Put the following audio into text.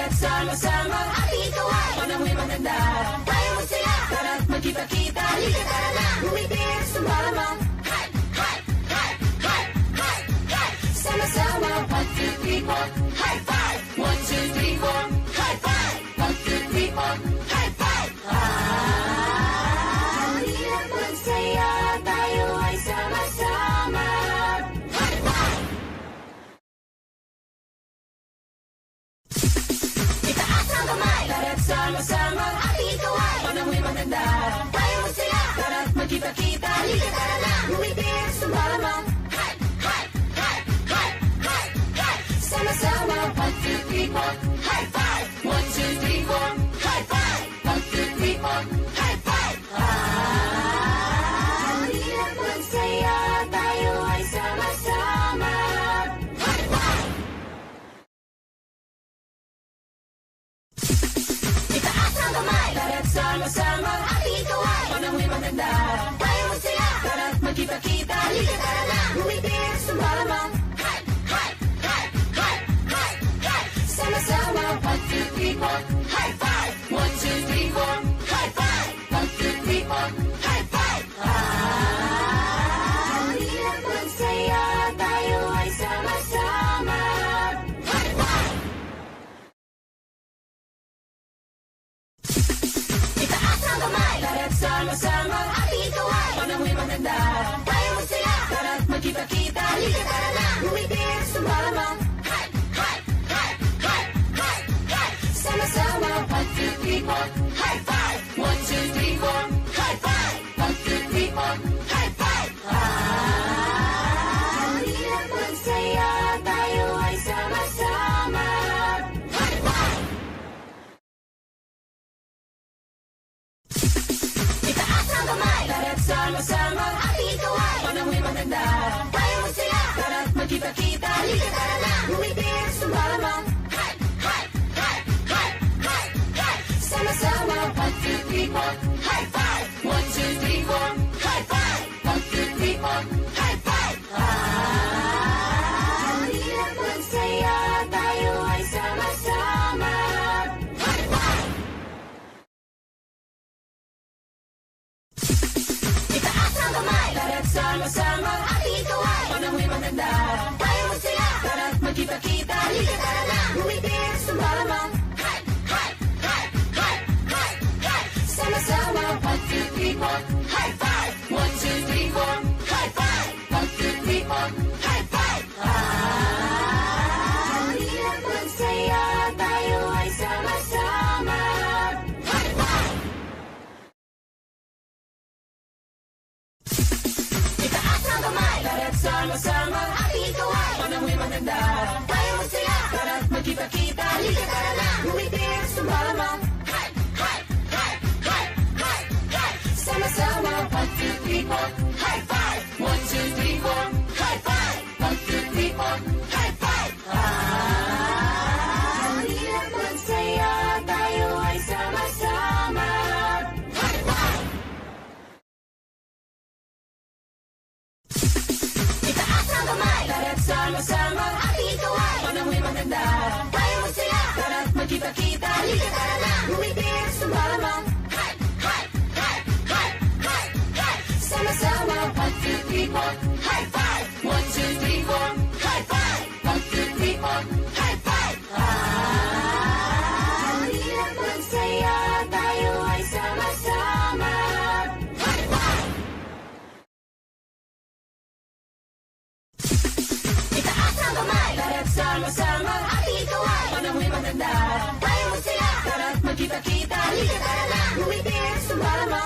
Tara't sama-sama, ating ikaw ay panahoy maganda. Tayo magsaya, tara't magkita-kita. Halika tara na, bumibig, sumalama. Hype, hype, hype, hype, hype, hype. Sama-sama, 1, 2, 3, 4. High five, 1, 2, 3, 4. High five, 1, 2, 3, 4. High five. Halika magsaya, tayo ay sama-sama. High five. Itaas ang kamay, tara't sama-sama, ating ikaw ay panahoy maganda. Tayo magsaya, tara't magkita-kita. Halika tara na, bumibig, sumalama. Hype, hype, hype, hype, hype, hype. Sama-sama, 1, 2, 3, 4. High five, 1, 2, 3, 4. High five, 1, 2, 3, 4. High five. Halika magsaya, tayo ay sama-sama. High five. Itaas ang kamay, tara't sama-sama, ating ikaw ay panahoy maganda. Tayo magsaya, tara't magkita-kita. Halika tara na, bumibig, sumalama. Hype, hype, hype, hype, hype, hype. Sama-sama, 1, 2, 3, 4. High five, 1, 2, 3, 4. High five, 1, 2, 3, 4. High five. Halika magsaya, tayo ay sama-sama. High five. Itaas ang kamay, tara't sama-sama, ating ikaw ay panahoy maganda. Tayo magsaya, tara't magkita-kita. Halika tara na, bumibig, sumalama. Hype, hype, hype, hype, hype, hype. Sama-sama, 1, 2, 3, 4. High five, 1, 2, 3, 4. High five, 1, 2, 3, 4. High five. Halika magsaya, tayo ay sama-sama. High five. Itaas ang kamay, tara't sama-sama, ating ikaw ay panahoy maganda. Tayo magsaya, tara't magkita-kita. Halika tara na, bumibig, sumalama. Hype, hype, hype, hype, hype, hype. Sama-sama, 1, 2, 3, 4. High five, 1, 2, 3, 4. High five, 1, 2, 3, 4. High five. Halika magsaya, tayo ay sama-sama. High five. Itaas ang kamay, tara't sama-sama, ating ikaw ay panahoy maganda. Tayo magsaya, tara't magkita-kita. Halika tara na, bumibig, sumalama. Hype, hype, hype, hype, hype, hype. Sama-sama, 1, 2, 3, 4. High five, 1, 2, 3, 4. High five, 1, 2, 3, 4. High five. Halika magsaya, tayo ay sama-sama. High five. Itaas ang kamay, tara't sama-sama, ating ikaw ay panahoy maganda. Tayo magsaya, tara't magkita-kita. Halika tara na, bumibig, sumalama. Hype, hype, hype, hype, hype, hype. Sama-sama, 1, 2, 3, 4. High five, 1, 2, 3, 4. High five, 1, 2, 3, 4. High five. Halika magsaya, tayo ay sama-sama. High five. Itaas ang kamay, tara't sama-sama, ating ikaw ay panahoy maganda. Tayo magsaya, tara't magkita-kita. Halika tara na, bumibig, sumalama. Hype, hype, hype, hype, hype, hype. Sama-sama, 1, 2, 3, 4. High five, 1, 2, 3, 4. High five, 1, 2, 3, 4. High five. Halika magsaya, tayo ay sama-sama. High five. Itaas ang kamay, tara't sama-sama, ating ikaw ay panahoy maganda. Tayo magsaya, tara't magkita-kita. Halika tara na, bumibig, sumalama.